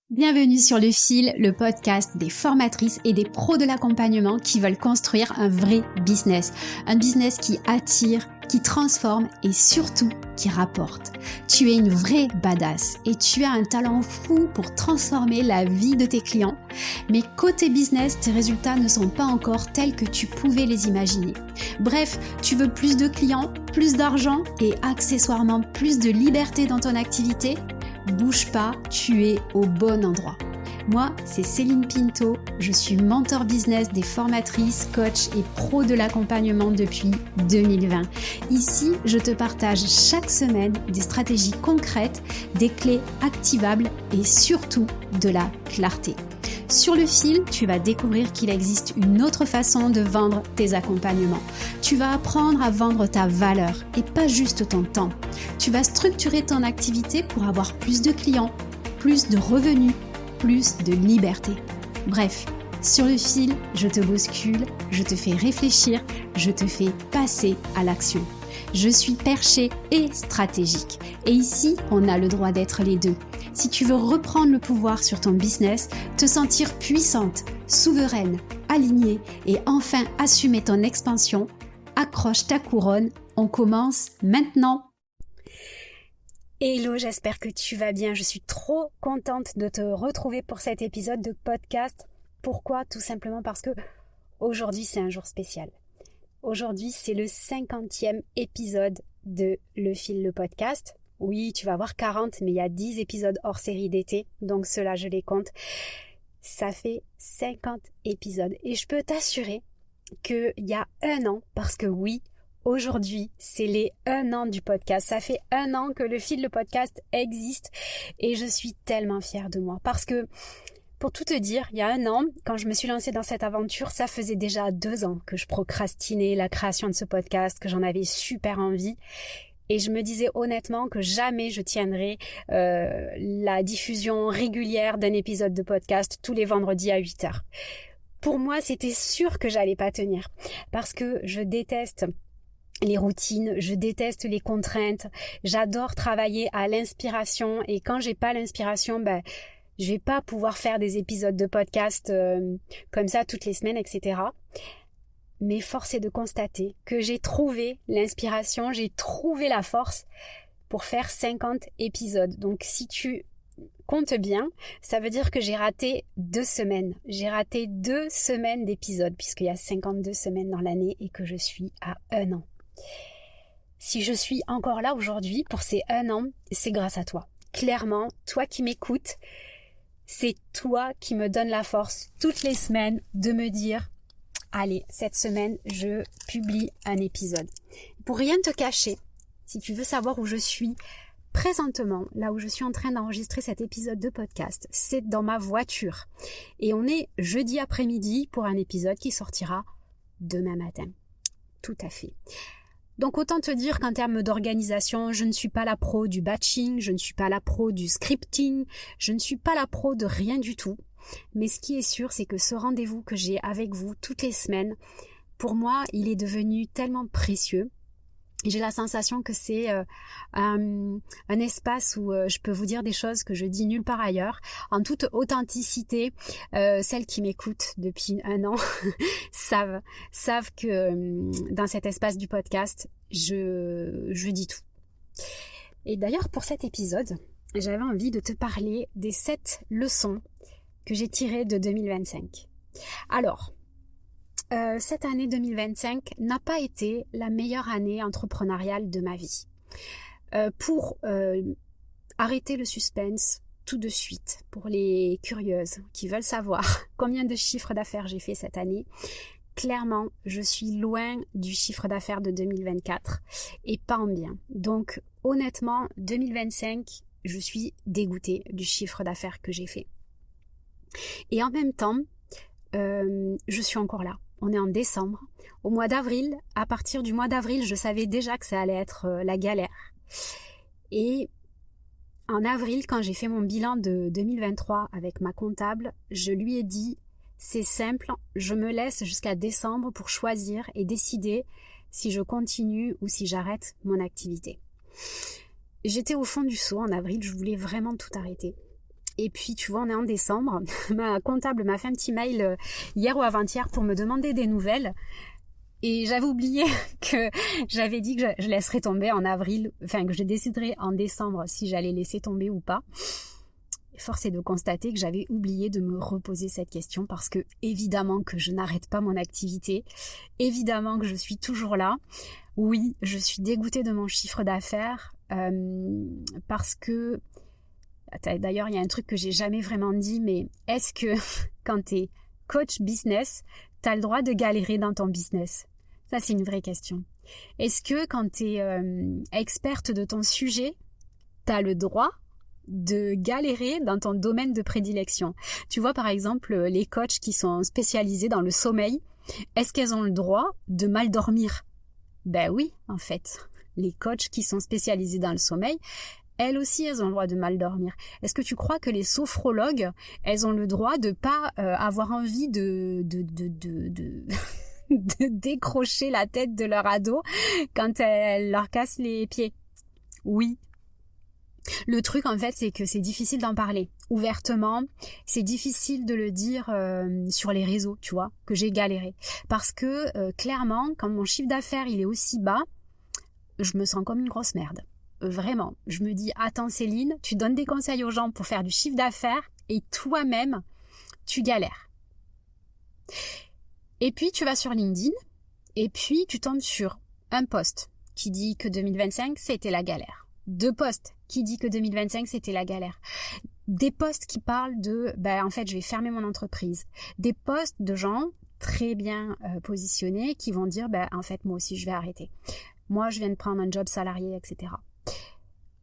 Bienvenue sur Le Fil, le podcast des formatrices et des pros de l'accompagnement qui veulent construire un vrai business. Un business qui attire, qui transforme et surtout qui rapporte. Tu es une vraie badass et tu as un talent fou pour transformer la vie de tes clients. Mais côté business, tes résultats ne sont pas encore tels que tu pouvais les imaginer. Bref, tu veux plus de clients, plus d'argent et accessoirement plus de liberté dans ton activité ? Bouge pas, tu es au bon endroit. Moi, c'est Céline Pinto, je suis mentor business des formatrices, coachs et pros de l'accompagnement depuis 2020. Ici, je te partage chaque semaine des stratégies concrètes, des clés activables et surtout de la clarté. Sur Le Fil, tu vas découvrir qu'il existe une autre façon de vendre tes accompagnements. Tu vas apprendre à vendre ta valeur et pas juste ton temps. Tu vas structurer ton activité pour avoir plus de clients, plus de revenus, plus de liberté. Bref, sur Le Fil, je te bouscule, je te fais réfléchir, je te fais passer à l'action. Je suis perchée et stratégique. Et ici, on a le droit d'être les deux. Si tu veux reprendre le pouvoir sur ton business, te sentir puissante, souveraine, alignée et enfin assumer ton expansion, accroche ta couronne, on commence maintenant. Hello, j'espère que tu vas bien. Je suis trop contente de te retrouver pour cet épisode de podcast. Pourquoi ? Tout simplement parce que aujourd'hui, c'est un jour spécial. Aujourd'hui, c'est le 50e épisode de Le Fil, le podcast. Oui, tu vas avoir 40, mais il y a 10 épisodes hors série d'été, donc ceux-là, je les compte. Ça fait 50 épisodes. Et je peux t'assurer qu'il y a un an, parce que oui, aujourd'hui, c'est les 1 an du podcast. Ça fait 1 an que Le Fil, le podcast existe et je suis tellement fière de moi. Parce que, pour tout te dire, il y a 1 an, quand je me suis lancée dans cette aventure, ça faisait déjà 2 ans que je procrastinais la création de ce podcast, que j'en avais super envie. Et je me disais honnêtement que jamais je tiendrais la diffusion régulière d'un épisode de podcast tous les vendredis à 8h. Pour moi, c'était sûr que j'allais pas tenir. Parce que je déteste les routines, je déteste les contraintes, j'adore travailler à l'inspiration et quand j'ai pas l'inspiration, je vais pas pouvoir faire des épisodes de podcast comme ça toutes les semaines, etc. Mais force est de constater que j'ai trouvé l'inspiration, j'ai trouvé la force pour faire 50 épisodes. Donc si tu comptes bien, ça veut dire que j'ai raté 2 semaines. J'ai raté 2 semaines d'épisodes puisqu'il y a 52 semaines dans l'année et que je suis à 1 an. Si je suis encore là aujourd'hui pour ces 1 an, c'est grâce à toi. Clairement, toi qui m'écoutes, c'est toi qui me donne la force toutes les semaines de me dire allez, cette semaine, je publie un épisode. Pour rien te cacher, si tu veux savoir où je suis présentement, là où je suis en train d'enregistrer cet épisode de podcast, c'est dans ma voiture. Et on est jeudi après-midi pour un épisode qui sortira demain matin. Tout à fait. Donc autant te dire qu'en termes d'organisation, je ne suis pas la pro du batching, je ne suis pas la pro du scripting, je ne suis pas la pro de rien du tout. Mais ce qui est sûr, c'est que ce rendez-vous que j'ai avec vous toutes les semaines, pour moi, il est devenu tellement précieux. J'ai la sensation que c'est un espace où je peux vous dire des choses que je dis nulle part ailleurs, en toute authenticité. Celles qui m'écoutent depuis 1 an savent que dans cet espace du podcast, je dis tout. Et d'ailleurs, pour cet épisode, j'avais envie de te parler des 7 leçons que j'ai tirées de 2025. Alors, cette année 2025 n'a pas été la meilleure année entrepreneuriale de ma vie. Pour arrêter le suspense tout de suite, pour les curieuses qui veulent savoir combien de chiffres d'affaires j'ai fait cette année, clairement, je suis loin du chiffre d'affaires de 2024 et pas en bien. Donc, honnêtement, 2025, je suis dégoûtée du chiffre d'affaires que j'ai fait. Et en même temps, je suis encore là. On est en décembre. Au mois d'avril, à partir du mois d'avril, je savais déjà que ça allait être la galère. Et en avril, quand j'ai fait mon bilan de 2023 avec ma comptable, je lui ai dit, c'est simple, je me laisse jusqu'à décembre pour choisir et décider si je continue ou si j'arrête mon activité. J'étais au fond du seau en avril, je voulais vraiment tout arrêter. Et puis, tu vois, on est en décembre. Ma comptable m'a fait un petit mail hier ou avant-hier pour me demander des nouvelles. Et j'avais oublié que j'avais dit que je laisserais tomber en avril, enfin que je déciderais en décembre si j'allais laisser tomber ou pas. Force est de constater que j'avais oublié de me reposer cette question parce que évidemment que je n'arrête pas mon activité, évidemment que je suis toujours là. Oui, je suis dégoûtée de mon chiffre d'affaires parce que, d'ailleurs il y a un truc que j'ai jamais vraiment dit, mais est-ce que quand tu es coach business, tu as le droit de galérer dans ton business? Ça c'est une vraie question. Est-ce que quand tu es experte de ton sujet, tu as le droit de galérer dans ton domaine de prédilection? Tu vois par exemple les coachs qui sont spécialisés dans le sommeil, est-ce qu'elles ont le droit de mal dormir? Ben oui, en fait. Les coachs qui sont spécialisés dans le sommeil, elles aussi, elles ont le droit de mal dormir. Est-ce que tu crois que les sophrologues, elles ont le droit de pas avoir envie de décrocher la tête de leur ado quand elle leur casse les pieds? Oui. Le truc, en fait, c'est que c'est difficile d'en parler ouvertement. C'est difficile de le dire sur les réseaux, tu vois, que j'ai galéré. Parce que, clairement, quand mon chiffre d'affaires, il est aussi bas, je me sens comme une grosse merde. Vraiment. Je me dis, attends Céline, tu donnes des conseils aux gens pour faire du chiffre d'affaires et toi-même, tu galères. Et puis, tu vas sur LinkedIn et puis tu tombes sur un post qui dit que 2025, c'était la galère. 2 posts qui dit que 2025 c'était la galère. Des posts qui parlent de en fait je vais fermer mon entreprise. Des posts de gens très bien positionnés qui vont dire en fait moi aussi je vais arrêter. Moi je viens de prendre un job salarié, etc.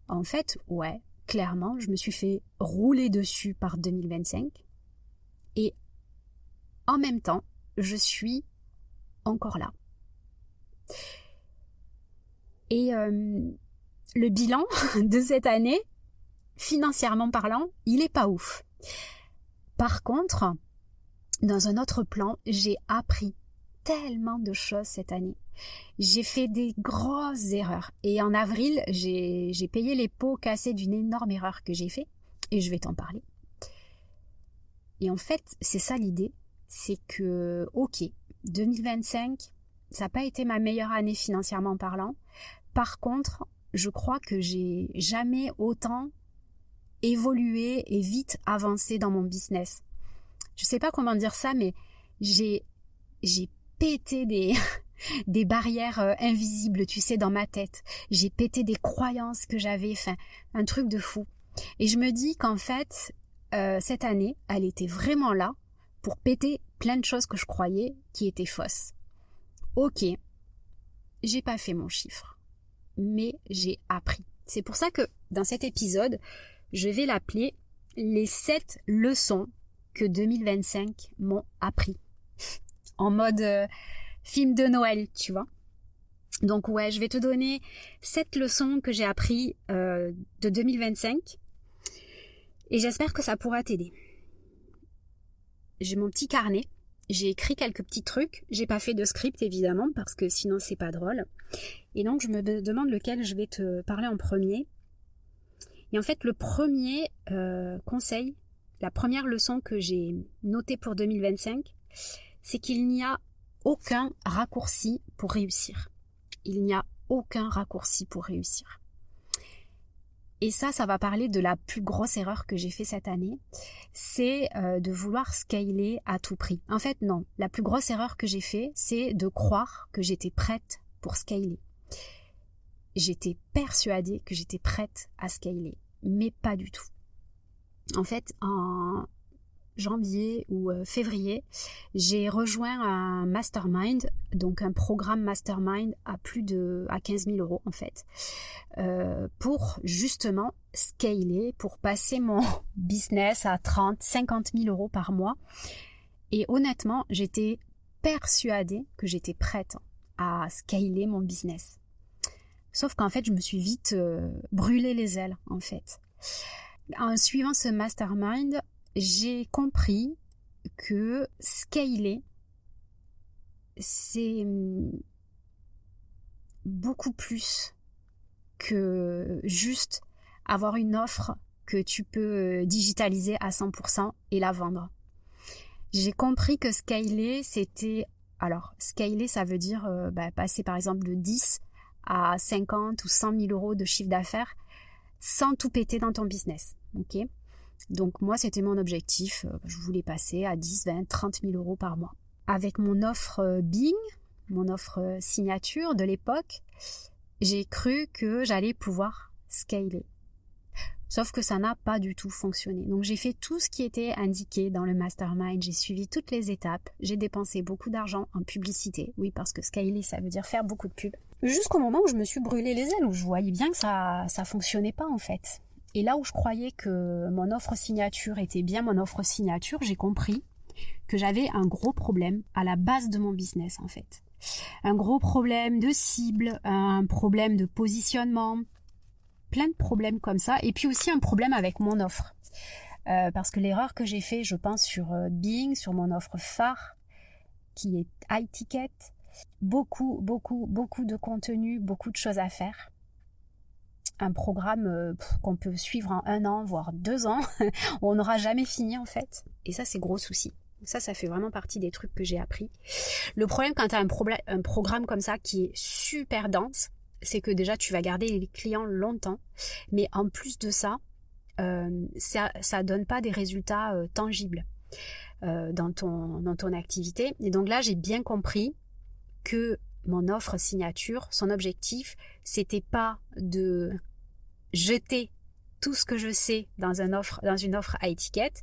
En fait, ouais, clairement, je me suis fait rouler dessus par 2025 et en même temps, je suis encore là. Et le bilan de cette année, financièrement parlant, il est pas ouf. Par contre, dans un autre plan, j'ai appris tellement de choses cette année. J'ai fait des grosses erreurs. Et en avril, j'ai payé les pots cassés d'une énorme erreur que j'ai faite. Et je vais t'en parler. Et en fait, c'est ça l'idée. C'est que, ok, 2025, ça n'a pas été ma meilleure année financièrement parlant. Par contre, je crois que j'ai jamais autant évolué et vite avancé dans mon business. Je sais pas comment dire ça, mais j'ai pété des barrières invisibles, tu sais, dans ma tête. J'ai pété des croyances que j'avais, enfin, un truc de fou. Et je me dis qu'en fait, cette année, elle était vraiment là pour péter plein de choses que je croyais qui étaient fausses. Ok, j'ai pas fait mon chiffre, mais j'ai appris. C'est pour ça que dans cet épisode, je vais l'appeler les 7 leçons que 2025 m'ont appris. En mode film de Noël, tu vois. Donc ouais, je vais te donner 7 leçons que j'ai appris de 2025 et j'espère que ça pourra t'aider. J'ai mon petit carnet, j'ai écrit quelques petits trucs, j'ai pas fait de script évidemment parce que sinon c'est pas drôle. Et donc je me demande lequel je vais te parler en premier. Et en fait le premier conseil, la première leçon que j'ai notée pour 2025, c'est qu'il n'y a aucun raccourci pour réussir. Il n'y a aucun raccourci pour réussir. Et ça va parler de la plus grosse erreur que j'ai fait cette année, c'est de vouloir scaler à tout prix. En fait, non. La plus grosse erreur que j'ai fait, c'est de croire que j'étais prête pour scaler. J'étais persuadée que j'étais prête à scaler, mais pas du tout. En fait, en janvier ou février, j'ai rejoint un mastermind, donc un programme mastermind à 15 000 € en fait, pour justement scaler, pour passer mon business à 30, 50 000 € par mois. Et honnêtement, j'étais persuadée que j'étais prête à scaler mon business. Sauf qu'en fait, je me suis vite brûlé les ailes en fait. En suivant ce mastermind, j'ai compris que scaler, c'est beaucoup plus que juste avoir une offre que tu peux digitaliser à 100% et la vendre. J'ai compris que scaler, scaler, ça veut dire passer par exemple de 10 à 50 ou 100 000 euros de chiffre d'affaires sans tout péter dans ton business. Ok ? Donc moi, c'était mon objectif. Je voulais passer à 10, 20, 30 000 euros par mois. Avec mon offre Bing, mon offre signature de l'époque, j'ai cru que j'allais pouvoir scaler. Sauf que ça n'a pas du tout fonctionné. Donc j'ai fait tout ce qui était indiqué dans le mastermind, j'ai suivi toutes les étapes, j'ai dépensé beaucoup d'argent en publicité. Oui, parce que scaler, ça veut dire faire beaucoup de pubs. Jusqu'au moment où je me suis brûlé les ailes, où je voyais bien que ça fonctionnait pas en fait. Et là où je croyais que mon offre signature était bien mon offre signature, j'ai compris que j'avais un gros problème à la base de mon business en fait. Un gros problème de cible, un problème de positionnement, plein de problèmes comme ça, et puis aussi un problème avec mon offre. Parce que l'erreur que j'ai fait, je pense, sur Bing, sur mon offre phare, qui est high ticket, beaucoup de contenu, beaucoup de choses à faire. Un programme qu'on peut suivre en 1 an, voire 2 ans, où on n'aura jamais fini en fait. Et ça, c'est gros souci. Ça fait vraiment partie des trucs que j'ai appris. Le problème quand tu as un programme comme ça qui est super dense, c'est que déjà tu vas garder les clients longtemps, mais en plus de ça, ça donne pas des résultats tangibles dans ton activité. Et donc là, j'ai bien compris que mon offre signature, son objectif, c'était pas de jeter tout ce que je sais dans une offre à étiquette,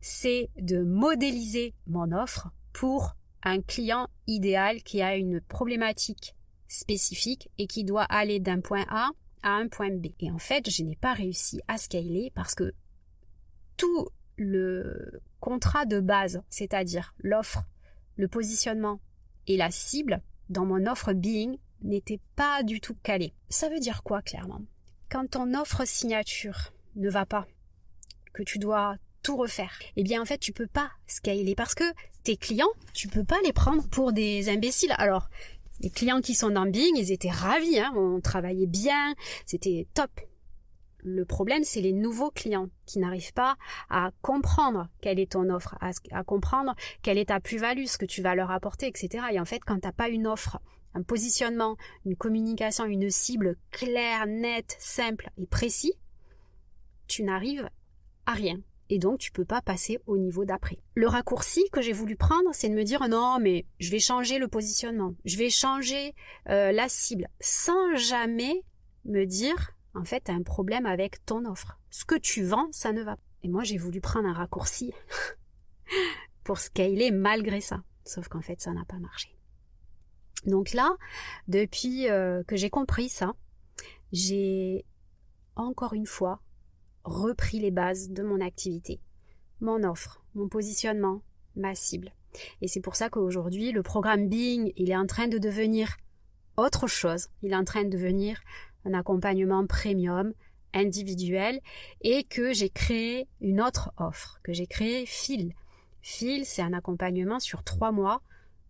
c'est de modéliser mon offre pour un client idéal qui a une problématique spécifique et qui doit aller d'un point A à un point B. Et en fait, je n'ai pas réussi à scaler parce que tout le contrat de base, c'est-à-dire l'offre, le positionnement et la cible, dans mon offre Bing, n'était pas du tout calé. Ça veut dire quoi clairement ? Quand ton offre signature ne va pas, que tu dois tout refaire, eh bien en fait tu peux pas scaler parce que tes clients, tu peux pas les prendre pour des imbéciles. Alors, les clients qui sont dans Bing, ils étaient ravis, on travaillait bien, c'était top. Le problème, c'est les nouveaux clients qui n'arrivent pas à comprendre quelle est ton offre, à comprendre quelle est ta plus-value, ce que tu vas leur apporter, etc. Et en fait, quand tu n'as pas une offre, un positionnement, une communication, une cible claire, nette, simple et précis, tu n'arrives à rien. Et donc, tu peux pas passer au niveau d'après. Le raccourci que j'ai voulu prendre, c'est de me dire non, mais je vais changer le positionnement, je vais changer la cible, sans jamais me dire en fait, tu as un problème avec ton offre. Ce que tu vends, ça ne va pas. Et moi, j'ai voulu prendre un raccourci pour scaler malgré ça. Sauf qu'en fait, ça n'a pas marché. Donc là, depuis que j'ai compris ça, j'ai encore une fois repris les bases de mon activité. Mon offre, mon positionnement, ma cible. Et c'est pour ça qu'aujourd'hui, le programme Bing, il est en train de devenir autre chose. Il est en train de devenir un accompagnement premium, individuel, et que j'ai créé une autre offre, que j'ai créé Fil. Fil, c'est un accompagnement sur 3 mois,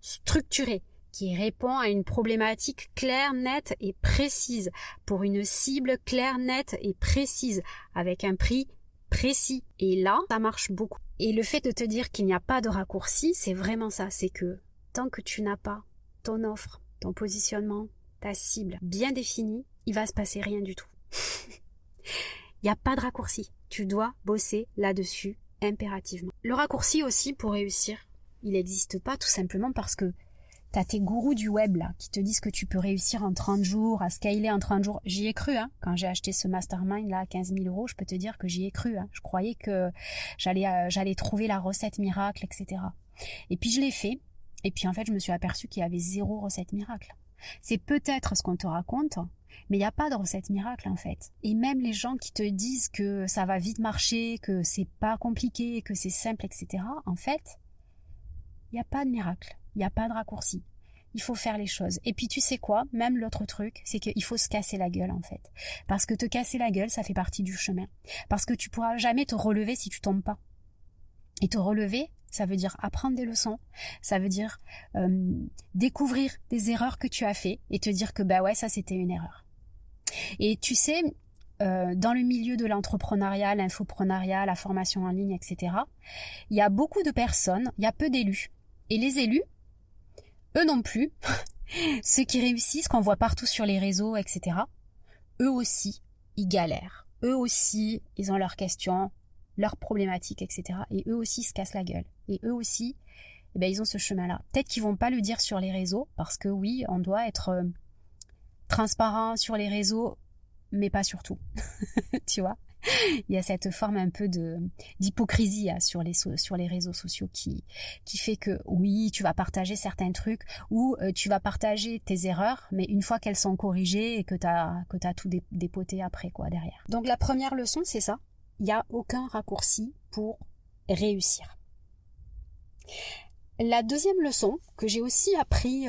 structuré, qui répond à une problématique claire, nette et précise, pour une cible claire, nette et précise, avec un prix précis. Et là, ça marche beaucoup. Et le fait de te dire qu'il n'y a pas de raccourci, c'est vraiment ça, c'est que tant que tu n'as pas ton offre, ton positionnement, ta cible bien définie, il va se passer rien du tout. Il n'y a pas de raccourci. Tu dois bosser là-dessus impérativement. Le raccourci aussi pour réussir, il n'existe pas tout simplement parce que tu as tes gourous du web là qui te disent que tu peux réussir en 30 jours, à scaler en 30 jours. J'y ai cru, quand j'ai acheté ce mastermind là à 15 000 euros, je peux te dire que j'y ai cru. Je croyais que j'allais trouver la recette miracle, etc. Et puis je l'ai fait. Et puis en fait, je me suis aperçue qu'il y avait 0 recette miracle. C'est peut-être ce qu'on te raconte, mais il n'y a pas de recette miracle en fait. Et même les gens qui te disent que ça va vite marcher, que c'est pas compliqué, que c'est simple, etc. En fait, il n'y a pas de miracle, il n'y a pas de raccourci. Il faut faire les choses. Et puis tu sais quoi, même l'autre truc, c'est qu'il faut se casser la gueule en fait. Parce que te casser la gueule, ça fait partie du chemin. Parce que tu pourras jamais te relever si tu tombes pas. Et te relever, ça veut dire apprendre des leçons, ça veut dire découvrir des erreurs que tu as fait et te dire que bah ouais, ça c'était une erreur. Et tu sais, dans le milieu de l'entrepreneuriat, l'infoprenariat, la formation en ligne, etc., il y a beaucoup de personnes, il y a peu d'élus. Et les élus, eux non plus, ceux qui réussissent, qu'on voit partout sur les réseaux, etc., eux aussi, ils galèrent. Eux aussi, ils ont leurs questions, leurs problématiques, etc. Et eux aussi se cassent la gueule. Et eux aussi, eh ben, ils ont ce chemin-là. Peut-être qu'ils vont pas le dire sur les réseaux, parce que oui, on doit être transparent sur les réseaux, mais pas sur tout. Tu vois, il y a cette forme un peu d'hypocrisie sur les réseaux sociaux qui fait que oui, tu vas partager certains trucs ou tu vas partager tes erreurs, mais une fois qu'elles sont corrigées et que t'as tout dépoté après, quoi, derrière. Donc la première leçon, c'est ça. Il n'y a aucun raccourci pour réussir. La deuxième leçon que j'ai aussi appris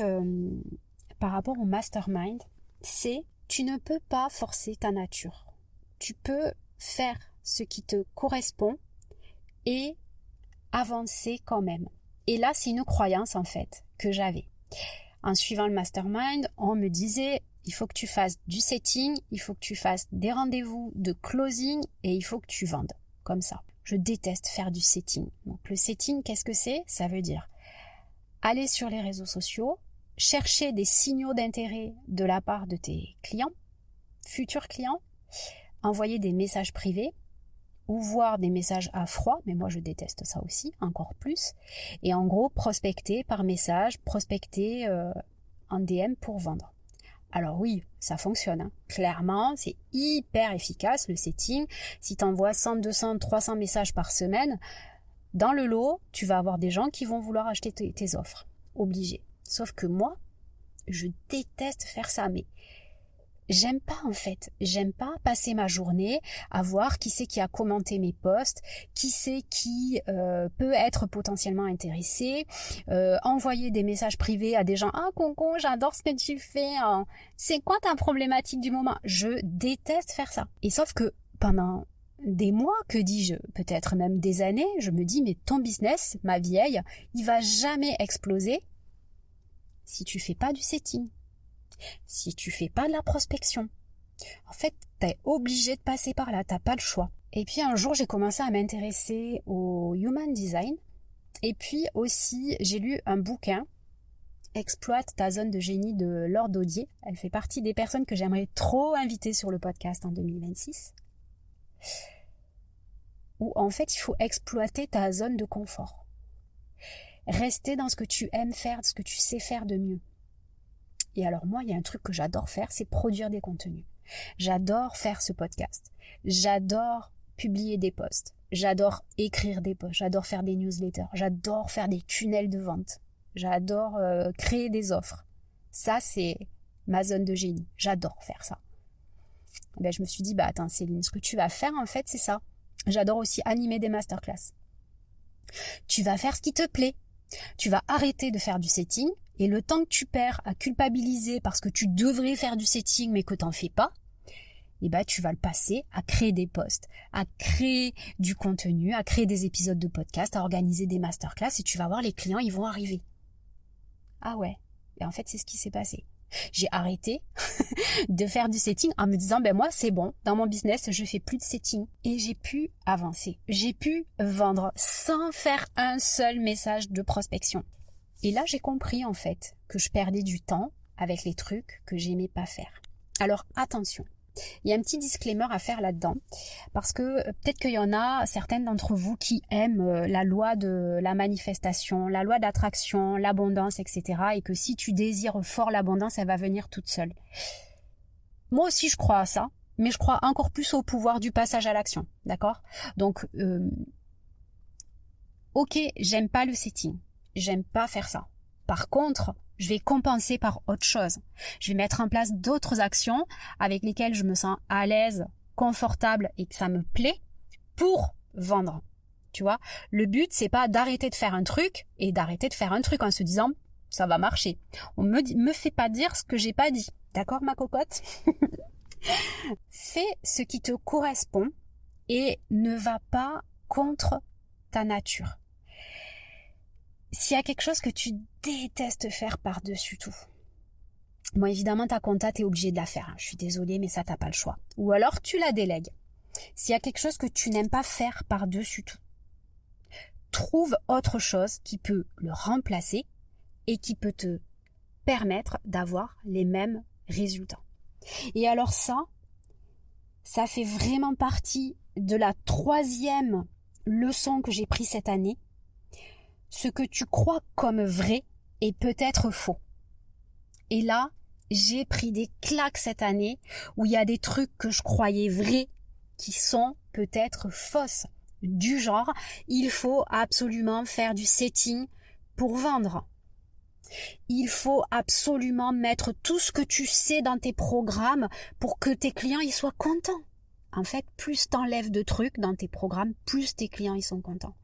par rapport au mastermind, c'est tu ne peux pas forcer ta nature. Tu peux faire ce qui te correspond et avancer quand même. Et là, c'est une croyance en fait que j'avais. En suivant le mastermind, on me disait il faut que tu fasses du setting, il faut que tu fasses des rendez-vous de closing et il faut que tu vendes comme ça. Je déteste faire du setting. Donc le setting, qu'est-ce que c'est ? Ça veut dire aller sur les réseaux sociaux, chercher des signaux d'intérêt de la part de tes clients, futurs clients, envoyer des messages privés ou voir des messages à froid, mais moi je déteste ça aussi, encore plus, et en gros prospecter par message, prospecter en DM pour vendre. Alors oui, ça fonctionne, hein. Clairement, c'est hyper efficace le setting. Si tu envoies 100, 200, 300 messages par semaine, dans le lot, tu vas avoir des gens qui vont vouloir acheter tes offres, obligé. Sauf que moi, je déteste faire ça, mais j'aime pas en fait. J'aime pas passer ma journée à voir qui c'est qui a commenté mes posts, qui c'est qui peut être potentiellement intéressé, envoyer des messages privés à des gens. Ah Concon, j'adore ce que tu fais. Hein. C'est quoi ta problématique du moment ? Je déteste faire ça. Et sauf que pendant des mois, que dis-je, peut-être même des années, je me dis mais ton business, ma vieille, il va jamais exploser si tu fais pas du setting. Si tu fais pas de la prospection, en fait, t'es obligé de passer par là, t'as pas le choix. Et puis un jour, j'ai commencé à m'intéresser au human design. Et puis aussi, j'ai lu un bouquin, Exploite ta zone de génie de Laure Daudier. Elle fait partie des personnes que j'aimerais trop inviter sur le podcast en 2026. Où en fait, il faut exploiter ta zone de confort. Rester dans ce que tu aimes faire, ce que tu sais faire de mieux. Et alors moi, il y a un truc que j'adore faire, c'est produire des contenus. J'adore faire ce podcast. J'adore publier des posts. J'adore écrire des posts. J'adore faire des newsletters. J'adore faire des tunnels de vente. J'adore créer des offres. Ça, c'est ma zone de génie. J'adore faire ça. Ben, je me suis dit, attends Céline, ce que tu vas faire en fait, c'est ça. J'adore aussi animer des masterclass. Tu vas faire ce qui te plaît. Tu vas arrêter de faire du setting. Et le temps que tu perds à culpabiliser parce que tu devrais faire du setting mais que t'en fais pas, tu vas le passer à créer des posts, à créer du contenu, à créer des épisodes de podcast, à organiser des masterclass et tu vas voir les clients, ils vont arriver. Ah ouais. Et en fait, c'est ce qui s'est passé. J'ai arrêté de faire du setting en me disant, moi, c'est bon. Dans mon business, je fais plus de setting. Et j'ai pu avancer. J'ai pu vendre sans faire un seul message de prospection. Et là, j'ai compris en fait que je perdais du temps avec les trucs que j'aimais pas faire. Alors attention, il y a un petit disclaimer à faire là-dedans parce que peut-être qu'il y en a certaines d'entre vous qui aiment la loi de la manifestation, la loi d'attraction, l'abondance, etc. Et que si tu désires fort l'abondance, elle va venir toute seule. Moi aussi, je crois à ça, mais je crois encore plus au pouvoir du passage à l'action, d'accord ? Donc, ok, j'aime pas le setting. J'aime pas faire ça. Par contre, je vais compenser par autre chose. Je vais mettre en place d'autres actions avec lesquelles je me sens à l'aise, confortable et que ça me plaît pour vendre. Tu vois, le but, c'est pas d'arrêter de faire un truc et d'arrêter de faire un truc en se disant ça va marcher. On me fait pas dire ce que j'ai pas dit. D'accord, ma cocotte ? Fais ce qui te correspond et ne va pas contre ta nature. S'il y a quelque chose que tu détestes faire par-dessus tout, Bon, évidemment, ta compta, t'es obligé de la faire. Je suis désolée, mais ça, t'as pas le choix. Ou alors, tu la délègues. S'il y a quelque chose que tu n'aimes pas faire par-dessus tout, trouve autre chose qui peut le remplacer et qui peut te permettre d'avoir les mêmes résultats. Et alors ça fait vraiment partie de la 3e leçon que j'ai prise cette année. Ce que tu crois comme vrai est peut-être faux. Et là, j'ai pris des claques cette année où il y a des trucs que je croyais vrais qui sont peut-être fausses. Du genre, il faut absolument faire du setting pour vendre. Il faut absolument mettre tout ce que tu sais dans tes programmes pour que tes clients ils soient contents. En fait, plus t'enlèves de trucs dans tes programmes, plus tes clients ils sont contents.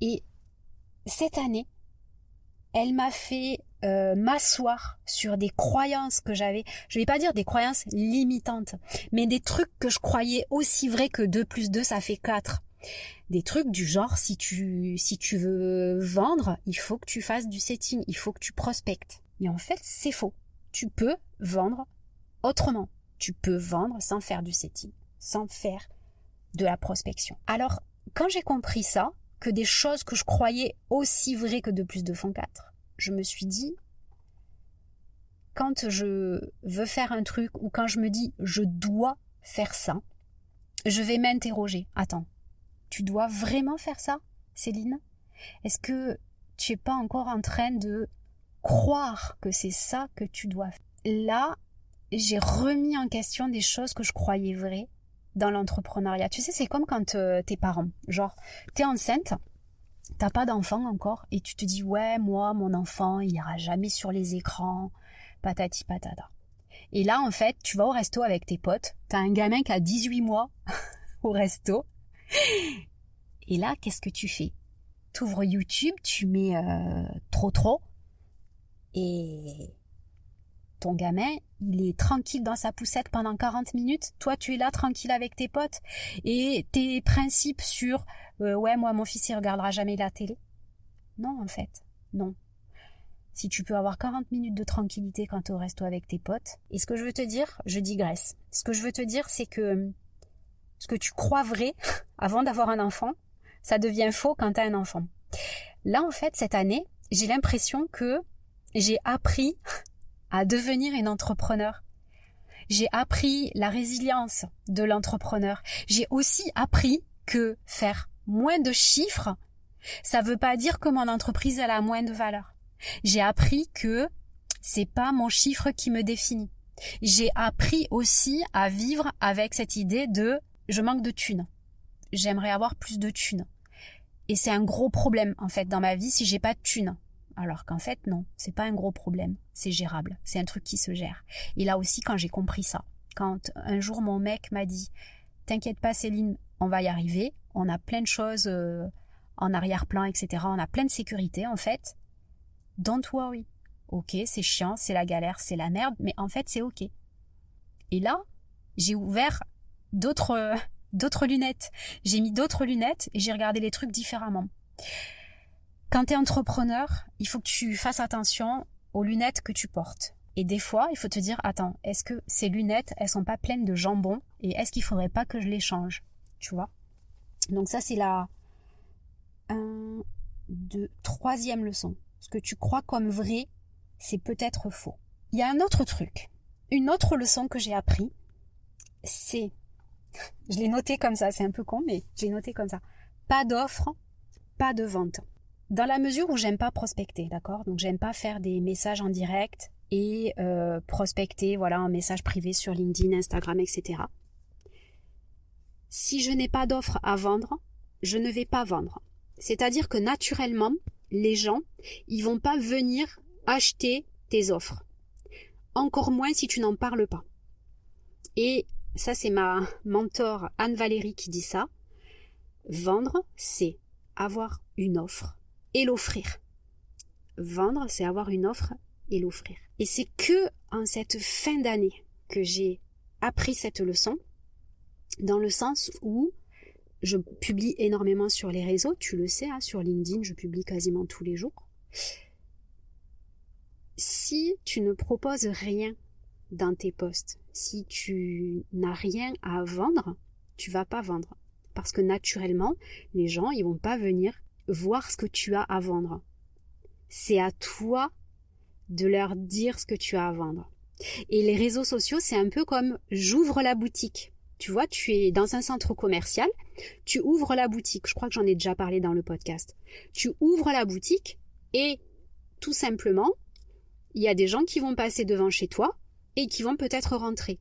Et cette année, elle m'a fait m'asseoir sur des croyances que j'avais. Je vais pas dire des croyances limitantes, mais des trucs que je croyais aussi vrais que 2 + 2 ça fait 4. Des trucs du genre, si tu veux vendre, il faut que tu fasses du setting, il faut que tu prospectes. Mais en fait, c'est faux. Tu peux vendre autrement. Tu peux vendre sans faire du setting, sans faire de la prospection. Alors, quand j'ai compris ça, que des choses que je croyais aussi vraies que 2 + 2 font 4, je me suis dit, quand je veux faire un truc ou quand je me dis je dois faire ça, je vais m'interroger. Attends, tu dois vraiment faire ça, Céline? Est-ce que tu n'es pas encore en train de croire que c'est ça que tu dois faire? Là, j'ai remis en question des choses que je croyais vraies dans l'entrepreneuriat. Tu sais, c'est comme quand tes parents, genre, t'es enceinte, t'as pas d'enfant encore, et tu te dis, ouais, moi, mon enfant, il ira jamais sur les écrans, patati patata. Et là, en fait, tu vas au resto avec tes potes, t'as un gamin qui a 18 mois au resto, et là, qu'est-ce que tu fais? T'ouvres YouTube, tu mets trop, et ton gamin, il est tranquille dans sa poussette pendant 40 minutes. Toi, tu es là tranquille avec tes potes. Et tes principes sur ouais, moi, mon fils, il regardera jamais la télé. Non, en fait, non. Si tu peux avoir 40 minutes de tranquillité quand tu es au resto avec tes potes. Et ce que je veux te dire, je digresse. Ce que je veux te dire, c'est que ce que tu crois vrai avant d'avoir un enfant, ça devient faux quand tu as un enfant. Là, en fait, cette année, j'ai l'impression que j'ai appris à devenir une entrepreneur. J'ai appris la résilience de l'entrepreneur. J'ai aussi appris que faire moins de chiffres, ça veut pas dire que mon entreprise elle a moins de valeur. J'ai appris que c'est pas mon chiffre qui me définit. J'ai appris aussi à vivre avec cette idée de je manque de thunes. J'aimerais avoir plus de thunes. Et c'est un gros problème en fait dans ma vie si j'ai pas de thunes. Alors qu'en fait, non, c'est pas un gros problème, c'est gérable, c'est un truc qui se gère. Et là aussi, quand j'ai compris ça, quand un jour mon mec m'a dit « T'inquiète pas Céline, on va y arriver, on a plein de choses en arrière-plan, etc. On a plein de sécurité en fait. Don't worry. Ok, c'est chiant, c'est la galère, c'est la merde, mais en fait, c'est ok. » Et là, j'ai ouvert d'autres lunettes. J'ai mis d'autres lunettes et j'ai regardé les trucs différemment. Quand tu es entrepreneur, il faut que tu fasses attention aux lunettes que tu portes. Et des fois, il faut te dire, attends, est-ce que ces lunettes, elles sont pas pleines de jambon et est-ce qu'il faudrait pas que je les change? Tu vois? Donc ça, c'est la 3e leçon. Ce que tu crois comme vrai, c'est peut-être faux. Il y a un autre truc. Une autre leçon que j'ai appris, c'est, je l'ai noté comme ça, c'est un peu con, mais je l'ai noté comme ça. Pas d'offre, pas de vente. Dans la mesure où j'aime pas prospecter, d'accord? Donc j'aime pas faire des messages en direct et prospecter, voilà, en message privé sur LinkedIn, Instagram, etc. Si je n'ai pas d'offre à vendre, je ne vais pas vendre. C'est-à-dire que naturellement, les gens, ils vont pas venir acheter tes offres. Encore moins si tu n'en parles pas. Et ça, c'est ma mentor Anne-Valérie qui dit ça. Vendre, c'est avoir une offre et l'offrir. Vendre, c'est avoir une offre et l'offrir. Et c'est que en cette fin d'année que j'ai appris cette leçon, dans le sens où je publie énormément sur les réseaux, tu le sais, hein, sur LinkedIn, je publie quasiment tous les jours. si tu ne proposes rien dans tes posts, si tu n'as rien à vendre, tu vas pas vendre. Parce que naturellement, les gens, ils vont pas venir voir ce que tu as à vendre. C'est à toi de leur dire ce que tu as à vendre. Et les réseaux sociaux, c'est un peu comme j'ouvre la boutique. Tu vois, tu es dans un centre commercial, tu ouvres la boutique. Je crois que j'en ai déjà parlé dans le podcast. Tu ouvres la boutique et tout simplement, il y a des gens qui vont passer devant chez toi et qui vont peut-être rentrer.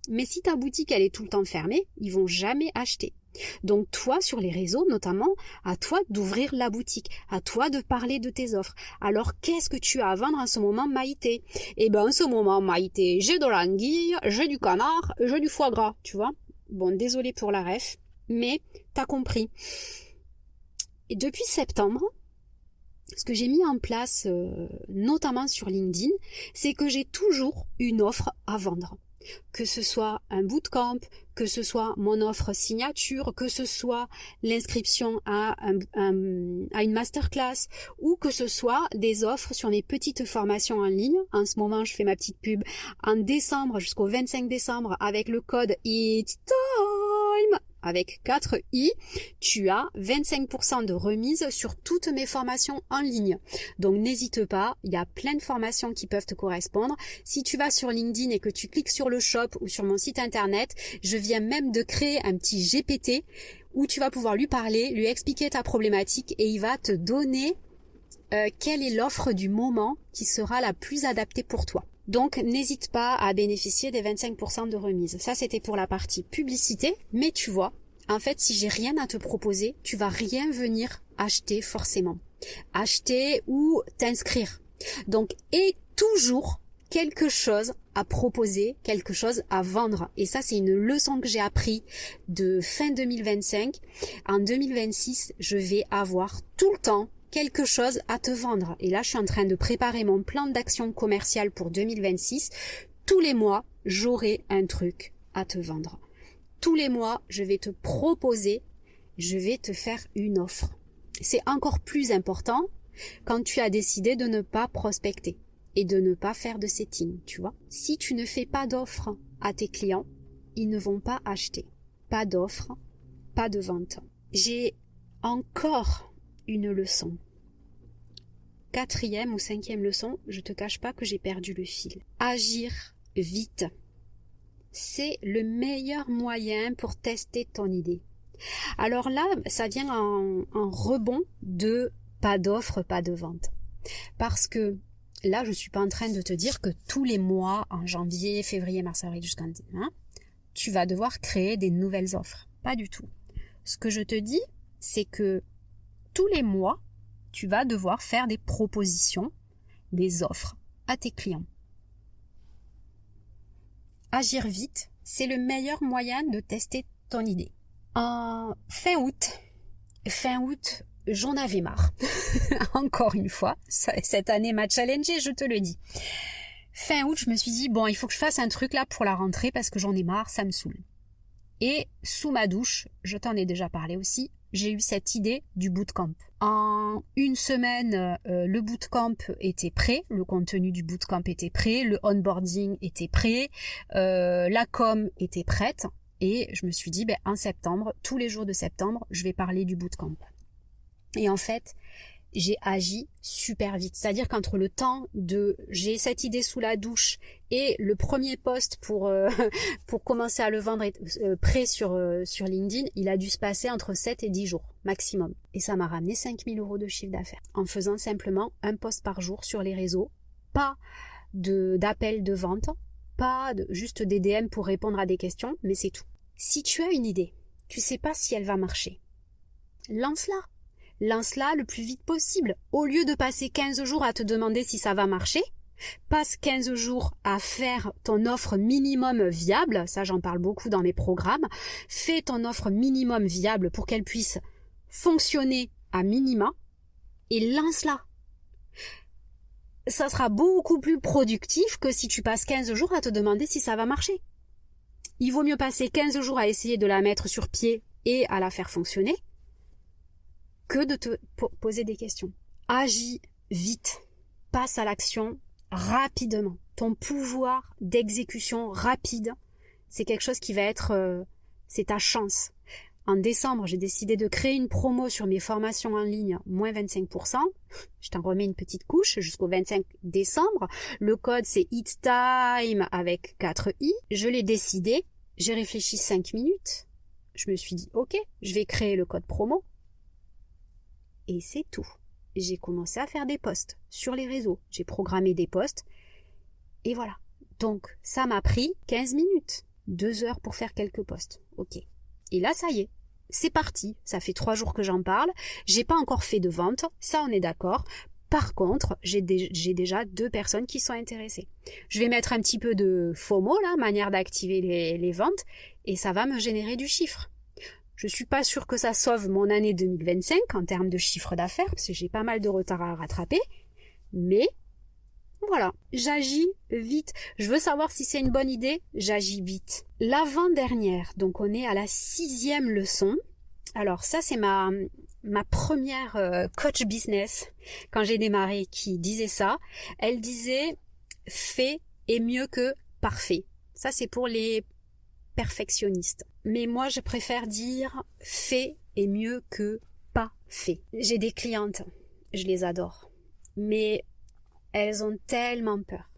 Mais si ta boutique, elle est tout le temps fermée, ils vont jamais acheter. Donc toi, sur les réseaux notamment, à toi d'ouvrir la boutique, à toi de parler de tes offres. Alors qu'est-ce que tu as à vendre en ce moment, Maïté? Eh ben en ce moment, Maïté, j'ai de l'anguille, j'ai du canard, j'ai du foie gras, tu vois. Bon, désolé pour la ref, mais t'as compris. Et depuis septembre, ce que j'ai mis en place, notamment sur LinkedIn, c'est que j'ai toujours une offre à vendre. Que ce soit un bootcamp, que ce soit mon offre signature, que ce soit l'inscription à une masterclass ou que ce soit des offres sur mes petites formations en ligne. En ce moment, je fais ma petite pub en décembre jusqu'au 25 décembre avec le code It's Time avec 4 i, tu as 25% de remise sur toutes mes formations en ligne. Donc n'hésite pas, il y a plein de formations qui peuvent te correspondre. Si tu vas sur LinkedIn et que tu cliques sur le shop ou sur mon site internet, je viens même de créer un petit GPT où tu vas pouvoir lui parler, lui expliquer ta problématique et il va te donner quelle est l'offre du moment qui sera la plus adaptée pour toi. Donc n'hésite pas à bénéficier des 25% de remise. Ça c'était pour la partie publicité, mais tu vois, en fait si j'ai rien à te proposer, tu vas rien venir acheter forcément. Acheter ou t'inscrire. Donc aie toujours quelque chose à proposer, quelque chose à vendre. Et ça c'est une leçon que j'ai appris de fin 2025. En 2026, je vais avoir tout le temps quelque chose à te vendre. Et là, je suis en train de préparer mon plan d'action commerciale pour 2026. Tous les mois, j'aurai un truc à te vendre. Tous les mois, je vais te proposer, je vais te faire une offre. C'est encore plus important quand tu as décidé de ne pas prospecter et de ne pas faire de setting, tu vois. Si tu ne fais pas d'offre à tes clients, ils ne vont pas acheter. Pas d'offre, pas de vente. J'ai encore une leçon. 4e ou 5e leçon, je te cache pas que j'ai perdu le fil. Agir vite. C'est le meilleur moyen pour tester ton idée. Alors là, ça vient en rebond de pas d'offre, pas de vente. Parce que là, je suis pas en train de te dire que tous les mois, en janvier, février, mars, avril, jusqu'en tu vas devoir créer des nouvelles offres. Pas du tout. Ce que je te dis, c'est que tous les mois, tu vas devoir faire des propositions, des offres à tes clients. Agir vite, c'est le meilleur moyen de tester ton idée. En fin août, j'en avais marre. Encore une fois, cette année m'a challengée, je te le dis. Fin août, je me suis dit, bon, il faut que je fasse un truc là pour la rentrée parce que j'en ai marre, ça me saoule. Et sous ma douche, je t'en ai déjà parlé aussi, j'ai eu cette idée du bootcamp. En une semaine, le bootcamp était prêt, le contenu du bootcamp était prêt, le onboarding était prêt, la com était prête et je me suis dit, en septembre, tous les jours de septembre, je vais parler du bootcamp. Et en fait, j'ai agi super vite. C'est-à-dire qu'entre le temps j'ai cette idée sous la douche et le premier post pour commencer à le vendre prêt sur LinkedIn, il a dû se passer entre 7 et 10 jours maximum. Et ça m'a ramené 5 000 € de chiffre d'affaires. En faisant simplement un post par jour sur les réseaux. Pas d'appel de vente, pas juste des DM pour répondre à des questions, mais c'est tout. Si tu as une idée, tu sais pas si elle va marcher, lance-la. Lance-la le plus vite possible. Au lieu de passer 15 jours à te demander si ça va marcher, passe 15 jours à faire ton offre minimum viable. Ça, j'en parle beaucoup dans mes programmes. Fais ton offre minimum viable pour qu'elle puisse fonctionner à minima et lance-la. Ça sera beaucoup plus productif que si tu passes 15 jours à te demander si ça va marcher. Il vaut mieux passer 15 jours à essayer de la mettre sur pied et à la faire fonctionner que de te poser des questions. Agis vite, passe à l'action rapidement. Ton pouvoir d'exécution rapide, c'est quelque chose qui va être... c'est ta chance. En décembre, j'ai décidé de créer une promo sur mes formations en ligne, moins 25%. Je t'en remets une petite couche jusqu'au 25 décembre. Le code, c'est It's Time avec 4 i. Je l'ai décidé. J'ai réfléchi 5 minutes. Je me suis dit, ok, je vais créer le code promo. Et c'est tout. J'ai commencé à faire des posts sur les réseaux. J'ai programmé des posts. Et voilà. Donc, ça m'a pris 15 minutes. 2 heures pour faire quelques posts. Ok. Et là, ça y est. C'est parti. Ça fait 3 jours que j'en parle. J'ai pas encore fait de vente. Ça, on est d'accord. Par contre, j'ai déjà 2 personnes qui sont intéressées. Je vais mettre un petit peu de FOMO, là, manière d'activer les ventes. Et ça va me générer du chiffre. Je suis pas sûre que ça sauve mon année 2025 en termes de chiffre d'affaires, parce que j'ai pas mal de retard à rattraper. Mais voilà, j'agis vite. Je veux savoir si c'est une bonne idée, j'agis vite. L'avant-dernière, donc on est à la 6e leçon. Alors ça, c'est ma première coach business, quand j'ai démarré, qui disait ça. Elle disait « fait est mieux que parfait ». Ça, c'est pour les perfectionnistes. Mais moi, je préfère dire « fait est mieux que pas fait ». J'ai des clientes, je les adore. Mais elles ont tellement peur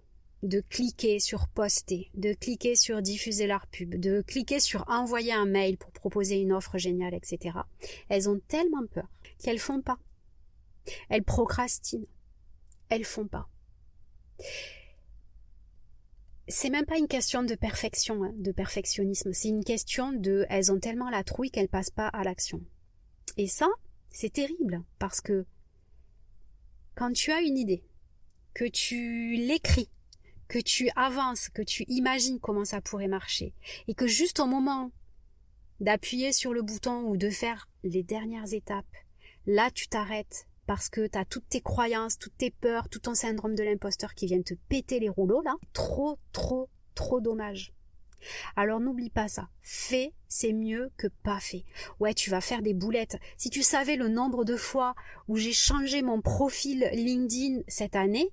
de cliquer sur poster, de cliquer sur diffuser leur pub, de cliquer sur envoyer un mail pour proposer une offre géniale, etc. Elles ont tellement peur qu'elles font pas. Elles procrastinent. Elles font pas. C'est même pas une question de perfection, hein, de perfectionnisme. C'est une question de, elles ont tellement la trouille qu'elles passent pas à l'action. Et ça, c'est terrible parce que quand tu as une idée, que tu l'écris, que tu avances, que tu imagines comment ça pourrait marcher, et que juste au moment d'appuyer sur le bouton ou de faire les dernières étapes, là tu t'arrêtes parce que tu as toutes tes croyances, toutes tes peurs, tout ton syndrome de l'imposteur qui viennent te péter les rouleaux, là, trop dommage. Alors n'oublie pas ça, fait c'est mieux que pas fait. Ouais, tu vas faire des boulettes. Si tu savais le nombre de fois où j'ai changé mon profil LinkedIn cette année,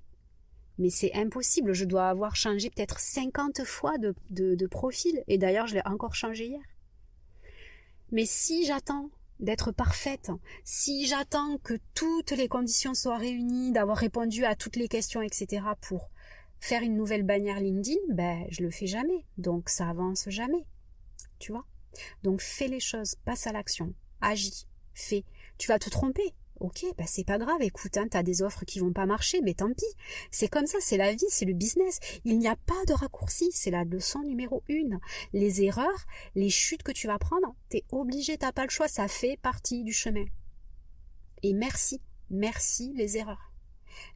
mais c'est impossible, je dois avoir changé peut-être 50 fois de profil, et d'ailleurs je l'ai encore changé hier. Mais si j'attends d'être parfaite, si j'attends que toutes les conditions soient réunies, d'avoir répondu à toutes les questions, etc. pour faire une nouvelle bannière LinkedIn, ben je le fais jamais, donc ça avance jamais, tu vois. Donc fais les choses, passe à l'action, agis, fais. Tu vas te tromper. Ok, bah c'est pas grave, écoute, hein, t'as des offres qui vont pas marcher, mais tant pis. C'est comme ça, c'est la vie, c'est le business. Il n'y a pas de raccourci, c'est la leçon numéro 1. Les erreurs, les chutes que tu vas prendre, t'es obligé, t'as pas le choix, ça fait partie du chemin. Et merci les erreurs.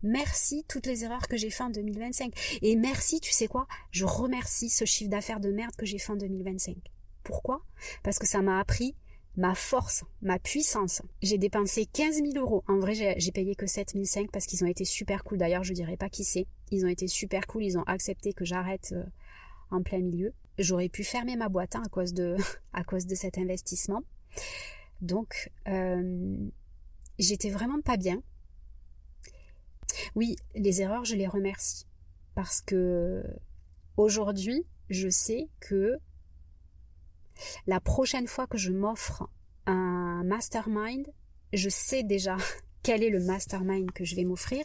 Merci toutes les erreurs que j'ai fait en 2025. Et merci, tu sais quoi, je remercie ce chiffre d'affaires de merde que j'ai fait en 2025. Pourquoi ? Parce que ça m'a appris ma force, ma puissance. J'ai dépensé 15 000 euros. En vrai, j'ai payé que 7 500 parce qu'ils ont été super cool. D'ailleurs, je dirais pas qui c'est. Ils ont été super cool. Ils ont accepté que j'arrête en plein milieu. J'aurais pu fermer ma boîte à cause de cet investissement. Donc, j'étais vraiment pas bien. Oui, les erreurs, je les remercie. Parce que aujourd'hui, je sais que la prochaine fois que je m'offre un mastermind, je sais déjà quel est le mastermind que je vais m'offrir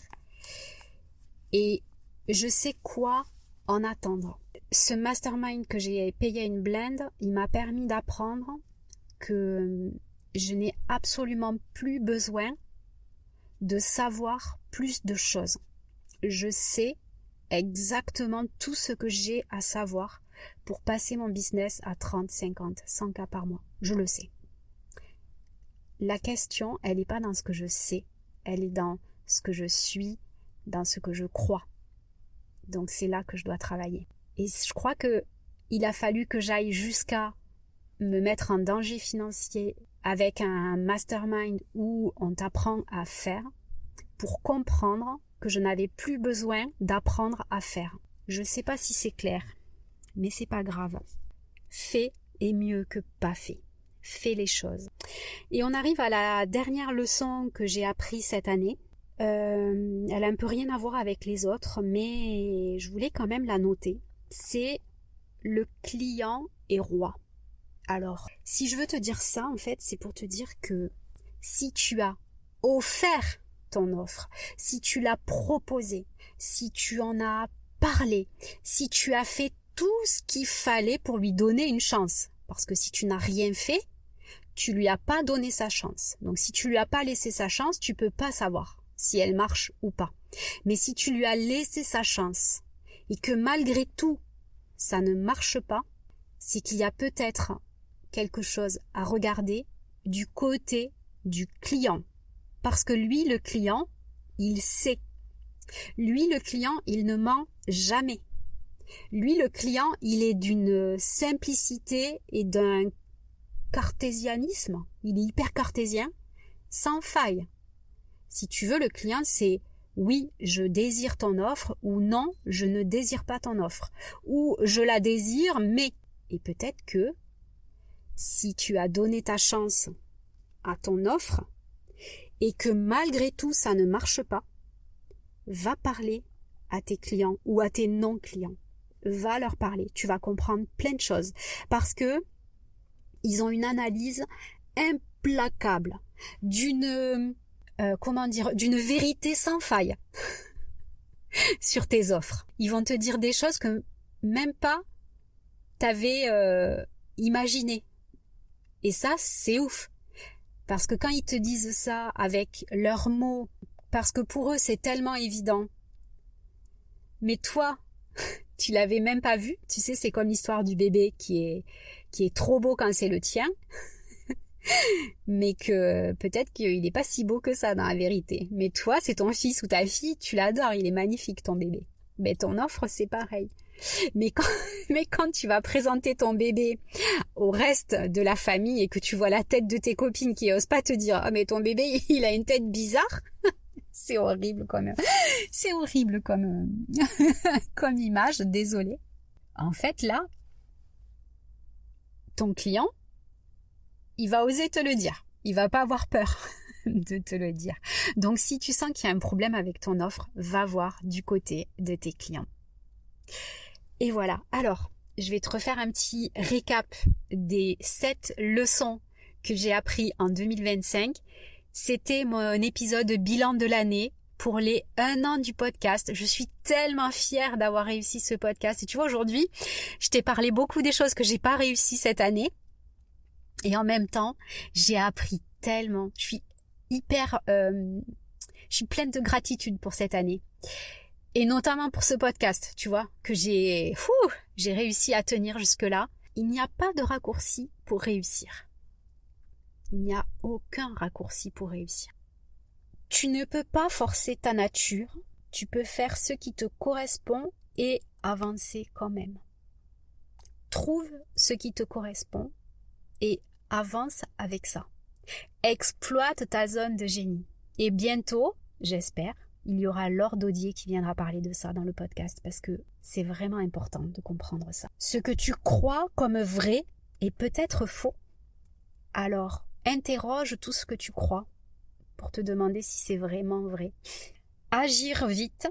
et je sais quoi en attendre. Ce mastermind que j'ai payé à une blend, il m'a permis d'apprendre que je n'ai absolument plus besoin de savoir plus de choses. Je sais exactement tout ce que j'ai à savoir pour passer mon business à 30, 50, 100 cas par mois. Je le sais. La question, elle n'est pas dans ce que je sais, elle est dans ce que je suis, dans ce que je crois. Donc c'est là que je dois travailler. Et je crois que il a fallu que j'aille jusqu'à me mettre en danger financier avec un mastermind où on t'apprend à faire pour comprendre que je n'avais plus besoin d'apprendre à faire. Je ne sais pas si c'est clair, mais c'est pas grave. Fait est mieux que pas fait. Fais les choses. Et on arrive à la dernière leçon que j'ai apprise cette année. Elle a un peu rien à voir avec les autres, mais je voulais quand même la noter. C'est le client est roi. Alors, si je veux te dire ça, en fait, c'est pour te dire que si tu as offert ton offre, si tu l'as proposée, si tu en as parlé, si tu as fait tout ce qu'il fallait pour lui donner une chance, parce que si tu n'as rien fait, tu lui as pas donné sa chance. Donc si tu lui as pas laissé sa chance, tu peux pas savoir si elle marche ou pas. Mais si tu lui as laissé sa chance et que malgré tout, ça ne marche pas, c'est qu'il y a peut-être quelque chose à regarder du côté du client. Parce que lui, le client, il sait. Lui, le client, il ne ment jamais. Lui, le client, il est d'une simplicité et d'un cartésianisme. Il est hyper cartésien, sans faille. Si tu veux, le client, c'est oui, je désire ton offre ou non, je ne désire pas ton offre. Ou je la désire, mais... Et peut-être que si tu as donné ta chance à ton offre et que malgré tout ça ne marche pas, va parler à tes clients ou à tes non-clients. Va leur parler. Tu vas comprendre plein de choses parce que ils ont une analyse implacable d'une d'une vérité sans faille sur tes offres. Ils vont te dire des choses que même pas t'avais imaginé. Et ça, c'est ouf. Parce que quand ils te disent ça avec leurs mots, parce que pour eux, c'est tellement évident. Mais toi, tu l'avais même pas vu. Tu sais, c'est comme l'histoire du bébé qui est trop beau quand c'est le tien. Mais que peut-être qu'il n'est pas si beau que ça dans la vérité. Mais toi, c'est ton fils ou ta fille, tu l'adores, il est magnifique ton bébé. Mais ton offre, c'est pareil. Mais quand tu vas présenter ton bébé au reste de la famille et que tu vois la tête de tes copines qui osent pas te dire « Ah mais ton bébé, il a une tête bizarre », c'est horrible quand même. C'est horrible comme image, désolée. En fait, là, ton client, il va oser te le dire. Il va pas avoir peur de te le dire. Donc, si tu sens qu'il y a un problème avec ton offre, va voir du côté de tes clients. Et voilà. Alors, je vais te refaire un petit récap des 7 leçons que j'ai appris en 2025. C'était mon épisode bilan de l'année pour les 1 an du podcast. Je suis tellement fière d'avoir réussi ce podcast. Et tu vois, aujourd'hui, je t'ai parlé beaucoup des choses que j'ai pas réussi cette année. Et en même temps, j'ai appris tellement. Je suis je suis pleine de gratitude pour cette année. Et notamment pour ce podcast, tu vois, que j'ai réussi à tenir jusque-là. Il n'y a pas de raccourci pour réussir. Il n'y a aucun raccourci pour réussir. Tu ne peux pas forcer ta nature. Tu peux faire ce qui te correspond et avancer quand même. Trouve ce qui te correspond et avance avec ça. Exploite ta zone de génie. Et bientôt, j'espère, il y aura Laure Daudier qui viendra parler de ça dans le podcast parce que c'est vraiment important de comprendre ça. Ce que tu crois comme vrai est peut-être faux. Alors, interroge tout ce que tu crois pour te demander si c'est vraiment vrai. Agir vite,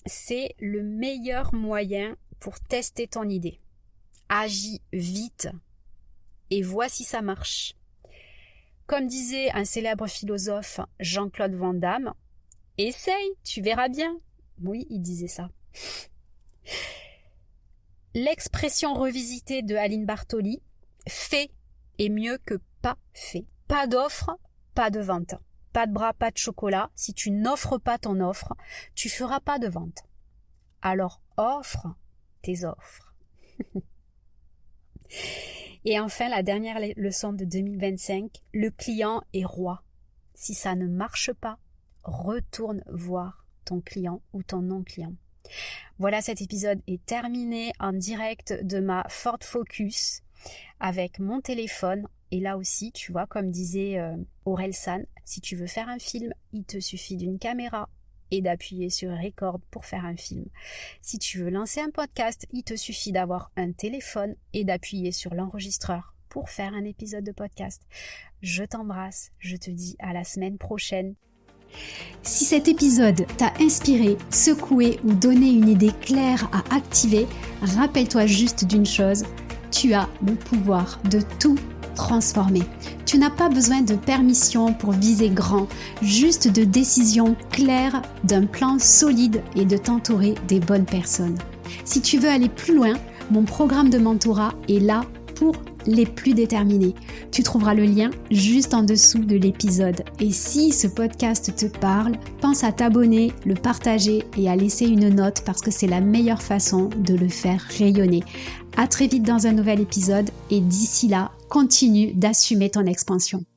c'est le meilleur moyen pour tester ton idée. Agis vite et vois si ça marche. Comme disait un célèbre philosophe, Jean-Claude Van Damme, « Essaye, tu verras bien ». Oui, il disait ça. L'expression revisitée de Aline Bartoli, « Fait est mieux que pas fait ». Pas d'offre, pas de vente. Pas de bras, pas de chocolat. Si tu n'offres pas ton offre, tu feras pas de vente. Alors offre tes offres. Et enfin, la dernière leçon de 2025, le client est roi. Si ça ne marche pas, retourne voir ton client ou ton non-client. Voilà, cet épisode est terminé en direct de ma Ford Focus avec mon téléphone. Et là aussi, tu vois, comme disait Orelsan, si tu veux faire un film, il te suffit d'une caméra et d'appuyer sur Record pour faire un film. Si tu veux lancer un podcast, il te suffit d'avoir un téléphone et d'appuyer sur l'enregistreur pour faire un épisode de podcast. Je t'embrasse, je te dis à la semaine prochaine. Si cet épisode t'a inspiré, secoué ou donné une idée claire à activer, rappelle-toi juste d'une chose, tu as le pouvoir de tout transformer. Tu n'as pas besoin de permission pour viser grand, juste de décisions claires, d'un plan solide et de t'entourer des bonnes personnes. Si tu veux aller plus loin, mon programme de mentorat est là pour les plus déterminés. Tu trouveras le lien juste en dessous de l'épisode. Et si ce podcast te parle, pense à t'abonner, le partager et à laisser une note parce que c'est la meilleure façon de le faire rayonner. À très vite dans un nouvel épisode et d'ici là, continue d'assumer ton expansion.